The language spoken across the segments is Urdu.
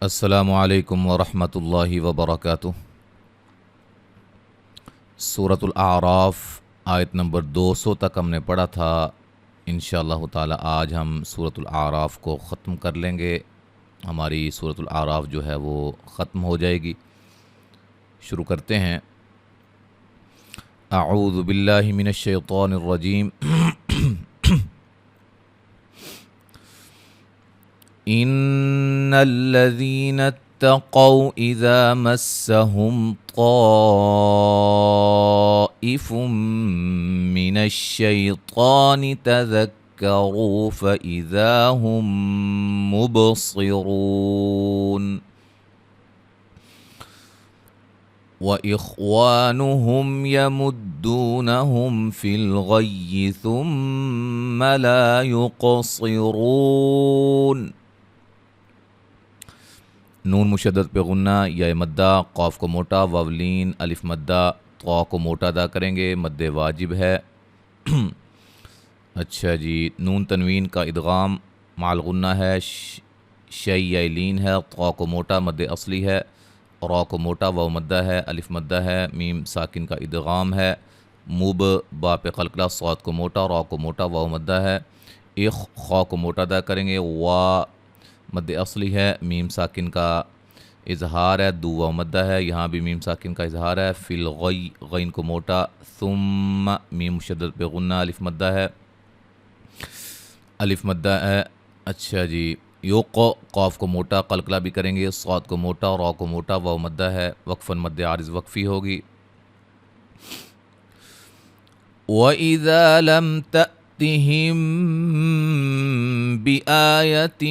السلام علیکم ورحمۃ اللہ وبرکاتہ۔ سورۃ الاعراف آیت نمبر 200 تک ہم نے پڑھا تھا۔ انشاءاللہ تعالی آج ہم سورۃ الاعراف کو ختم کر لیں گے۔ ہماری سورۃ الاعراف جو ہے وہ ختم ہو جائے گی۔ شروع کرتے ہیں۔ اعوذ باللہ من الشیطان الرجیم۔ ان الذين اتقوا اذا مسهم طائف من الشيطان تذكروا فاذا هم مبصرون وإخوانهم يمدونهم في الغي ثم لا يقصرون۔ نون مشدد پہ غنہ، یا مدہ، قاف کو موٹا، واولین الف مدہ، طا کو موٹا ادا کریں گے، مد واجب ہے۔ اچھا جی، نون تنوین کا ادغام مع الغنہ ہے، شیئلین ہے، طا کو موٹا مد اصلی ہے، را کو موٹا واو مدہ ہے، الف مدہ ہے، میم ساکن کا ادغام ہے، مب با پہ قلقلہ، صاد کو موٹا، را کو موٹا واو مدہ ہے، خا کو موٹا ادا کریں گے، وا مد اصلی ہے، میم ساکن کا اظہار ہے، دو واو مدہ ہے، یہاں بھی میم ساکن کا اظہار ہے، فی الغی غین کو موٹا، ثم میم مشدد پہ غنہ الف مدہ ہے، الف مدہ ہے۔ اچھا جی، یوقو قاف کو موٹا قلقلہ بھی کریں گے، صاد کو موٹا، را کو موٹا واو مدہ ہے، وقفاً مد عارض وقفی ہوگی۔ وَإِذَا لَمْ تَأْتِهِمْ بِآيَةٍ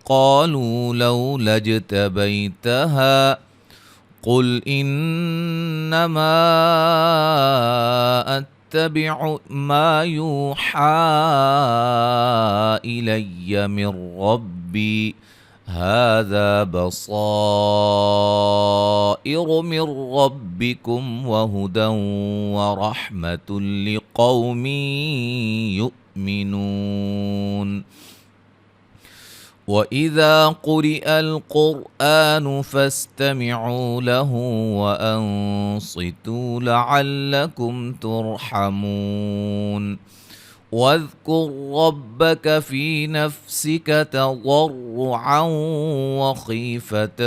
قَالُوا لَوْلَا اجْتَبَيْتَهَا قُلْ إِنَّمَا أَتَّبِعُ مَا يُوحَى إِلَيَّ مِنْ رَبِّي هَذَا بَصَائِرُ مِنْ رَبِّكُمْ وَهُدًى وَرَحْمَةٌ لِقَوْمٍ يُؤْمِنُونَ۔ وَإِذَا قُرِئَ الْقُرْآنُ فَاسْتَمِعُوا لَهُ وَأَنصِتُوا لَعَلَّكُمْ تُرْحَمُونَ۔ وَاذْكُرْ رَبَّكَ فِي نَفْسِكَ تَضَرُّعًا وَخِيفَةً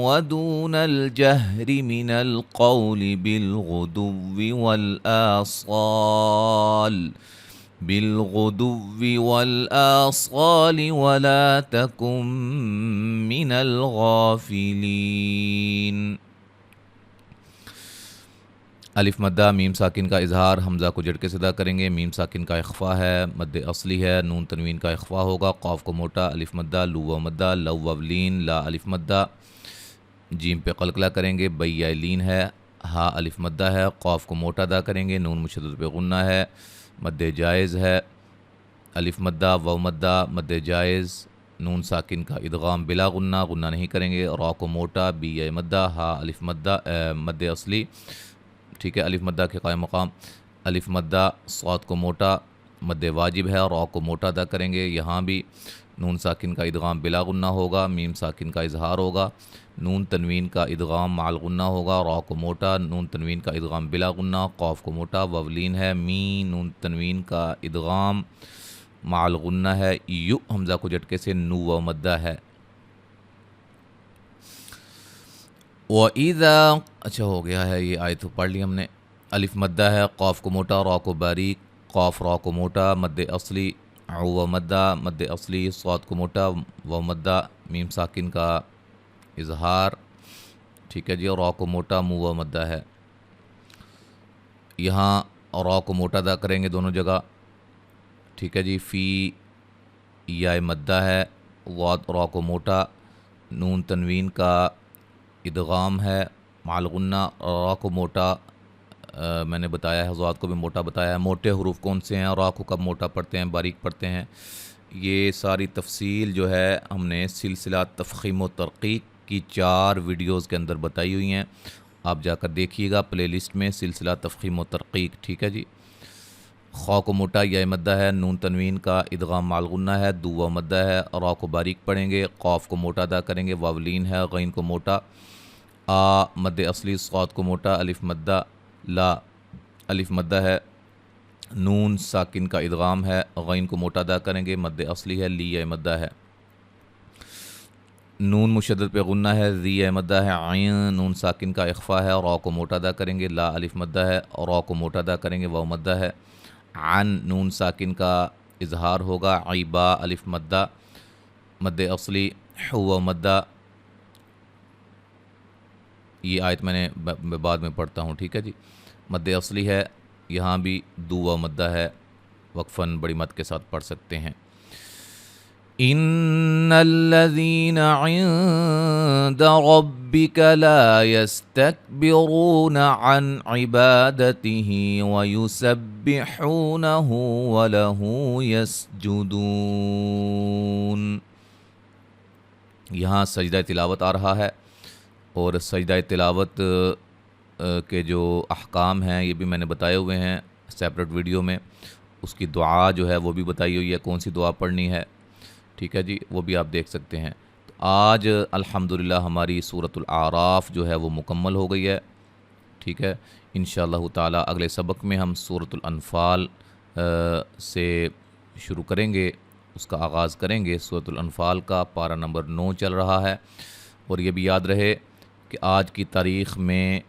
وَدُونَ الْجَهْرِ مِنَ الْقَوْلِ بِالْغُدُوِّ وَالْآصَالِ وَلَا تَكُن مِّنَ الْغَافِلِينَ۔ الف مدہ، میم ساکن کا اظہار، حمزہ کو جھٹکے سے ادا کریں گے، میم ساکن کا اخفا ہے، مد اصلی ہے، نون تنوین کا اخفا ہوگا، قاف کو موٹا الف مدہ، لو واو مدہ، لو واولین لا الف مدہ، جیم پہ قلقلہ کریں گے، بیالین ہے، ہا الف مدہ ہے، قاف کو موٹا ادا کریں گے، نون مشدد پہ غنہ ہے، مد جائز ہے، الف مدہ، واو مدہ، مد جائز، نون ساکن کا ادغام بلا غنہ، غنہ نہیں کریں گے، را کو موٹا، بی مدہ، ہا الف مدہ، مد اصلی، ٹھیک ہے، الف مدہ کے قائم مقام، الف مدہ، صاد کو موٹا مد واجب ہے، را کو موٹا ادا کریں گے، یہاں بھی نون ساکن کا ادغام بلا غنہ ہوگا، میم ساکن کا اظہار ہوگا، نون تنوین کا ادغام مع الغنہ ہوگا، را کو موٹا، نون تنوین کا ادغام بلا غنہ، قاف کو موٹا، واولین ہے، می نون تنوین کا ادغام مع الغنہ ہے، یو حمزہ کو جھٹکے سے نو و مدہ ہے۔ وَإِذَا اچھا ہو گیا ہے، یہ آیت پڑھ لی ہم نے۔ الف مدہ ہے، قاف کو موٹا، را کو باریک، قاف را کو موٹا مد اصلی، و مدہ مد اصلی، صاد کو موٹا و مدہ، میم ساکن کا اظہار، ٹھیک ہے جی، را کو موٹا مو و مدہ ہے، یہاں را کو موٹا ادا کریں گے دونوں جگہ، ٹھیک ہے جی، فی یا مدہ ہے، را کو موٹا، نون تنوین کا ادغام ہے مع الغنہ، را کو موٹا، میں نے بتایا ہے، حضرات کو بھی موٹا بتایا ہے، موٹے حروف کون سے ہیں، را کو کب موٹا پڑھتے ہیں، باریک پڑھتے ہیں، یہ ساری تفصیل جو ہے ہم نے سلسلہ تفخیم و ترقیق کی 4 ویڈیوز کے اندر بتائی ہوئی ہیں، آپ جا کر دیکھیے گا پلے لسٹ میں، سلسلہ تفخیم و ترقیق، ٹھیک ہے جی۔ خا کو موٹا یا مدہ ہے، نون تنوین کا ادغام مع الغنہ ہے، دو و مدہ ہے، را کو باریک پڑھیں گے، قاف کو موٹا ادا کریں گے، واولین ہے، غین کو موٹا، آ مد اصلی، صاد کو موٹا، الف مدہ، لا الف مدہ ہے، نون ساکن کا ادغام ہے، غین کو موٹا ادا کریں گے، مد اصلی ہے، لی یا مدہ ہے، نون مشدد پہ غنہ ہے، ذی مدہ ہے، عین نون ساکن کا اخفا ہے، را کو موٹا ادا کریں گے، لا الف مدہ ہے، را کو موٹا ادا کریں گے، واو مدہ ہے، عن نون ساکن کا اظہار ہوگا، عیبا الف مدہ، مد اصلی، حو مدہ، یہ آیت میں نے بعد میں پڑھتا ہوں، ٹھیک ہے جی، مد اصلی ہے، یہاں بھی دو و مدہ ہے، وقفاً بڑی مد کے ساتھ پڑھ سکتے ہیں۔ ان الذين عند ربك لا يستكبرون عن عبادته ويسبحونه وله يسجدون، یہاں سجدہ تلاوت آ رہا ہے، اور سجدہ تلاوت کے جو احکام ہیں یہ بھی میں نے بتائے ہوئے ہیں سیپریٹ ویڈیو میں، اس کی دعا جو ہے وہ بھی بتائی ہوئی ہے، کون سی دعا پڑھنی ہے، ٹھیک ہے جی، وہ بھی آپ دیکھ سکتے ہیں۔ تو آج الحمدللہ ہماری سورۃ الاعراف جو ہے وہ مکمل ہو گئی ہے، ٹھیک ہے، انشاءاللہ تعالی اگلے سبق میں ہم سورۃ الانفال سے شروع کریں گے، اس کا آغاز کریں گے۔ سورۃ الانفال کا پارہ نمبر 9 چل رہا ہے، اور یہ بھی یاد رہے کہ آج کی تاریخ میں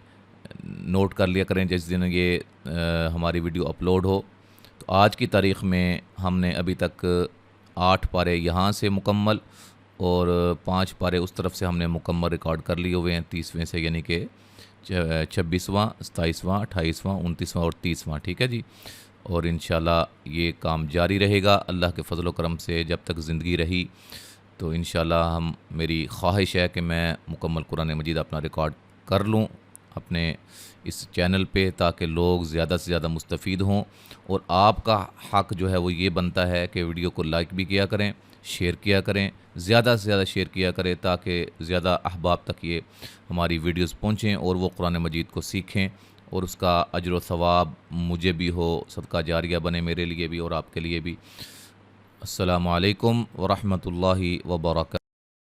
نوٹ کر لیا کریں جس دن یہ ہماری ویڈیو اپلوڈ ہو، تو آج کی تاریخ میں ہم نے ابھی تک 8 پارے یہاں سے مکمل اور 5 پارے اس طرف سے ہم نے مکمل ریکارڈ کر لیے ہوئے ہیں 30ویں سے، یعنی کہ 26واں، 27واں، 28واں، 29واں اور 30واں، ٹھیک ہے جی، اور انشاءاللہ یہ کام جاری رہے گا اللہ کے فضل و کرم سے جب تک زندگی رہی، تو انشاءاللہ میری خواہش ہے کہ میں مکمل قرآن مجید اپنا ریکارڈ کر لوں اپنے اس چینل پہ، تاکہ لوگ زیادہ سے زیادہ مستفید ہوں، اور آپ کا حق جو ہے وہ یہ بنتا ہے کہ ویڈیو کو لائک بھی کیا کریں، شیئر کیا کریں، زیادہ سے زیادہ شیئر کیا کریں، تاکہ زیادہ احباب تک یہ ہماری ویڈیوز پہنچیں اور وہ قرآن مجید کو سیکھیں، اور اس کا اجر و ثواب مجھے بھی ہو، صدقہ جاریہ بنے میرے لیے بھی اور آپ کے لیے بھی۔ السلام علیکم ورحمۃ اللہ وبرکاتہ۔